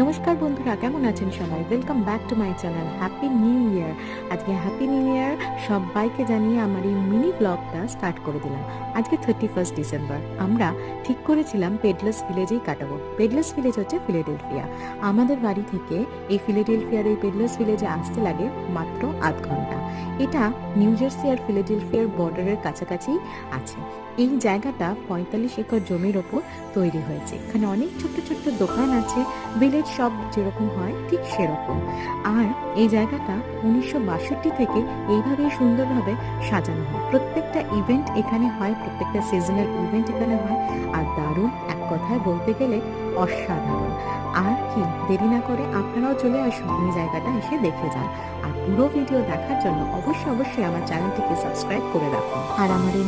নমস্কার বন্ধুরা, কেমন আছেন সবাই? Welcome back to my channel. Happy new year. আজকে হ্যাপি নিউ ইয়ার সবাইকে জানিয়ে আমার এই মিনি ব্লগটা স্টার্ট করে দিলাম। আজকে 31 ডিসেম্বর। আমরা ঠিক করেছিলাম পেডলার্স ভিলেজেই কাটাবো। পেডলার্স ভিলেজ হচ্ছে ফিলাডেলফিয়া। আমাদের বাড়ি থেকে এই ফিলাডেলফিয়ার এই পেডলার্স ভিলেজে আসতে লাগে মাত্র আধ ঘন্টা। এটা নিউ জার্সি আর ফিলাডেলফিয়ার বর্ডারের কাছাকাছি আছে। এই জায়গাটা 45 একর জমির ওপর তৈরি হয়েছে। এখানে অনেক ছোট্ট ছোট্ট দোকান আছে, ভিলেজ শপ যেরকম হয় ঠিক সেরকম। আর এই জায়গাটা 1962 থেকে এইভাবেই সুন্দরভাবে সাজানো হয়। প্রত্যেকটা ইভেন্ট এখানে হয়, প্রত্যেকটা সিজনাল ইভেন্ট এখানে হয়। আর দারুণ, এক কথায় বলতে গেলে অসাধারণ। আর কি দেরি না করে আপনারাও চলে আসুন, এই জায়গাটা এসে দেখে যান। আর পুরো ভিডিও দেখার জন্য অবশ্যই আমার চ্যানেলটিকে সাবস্ক্রাইব করে রাখুন। আর আমার এই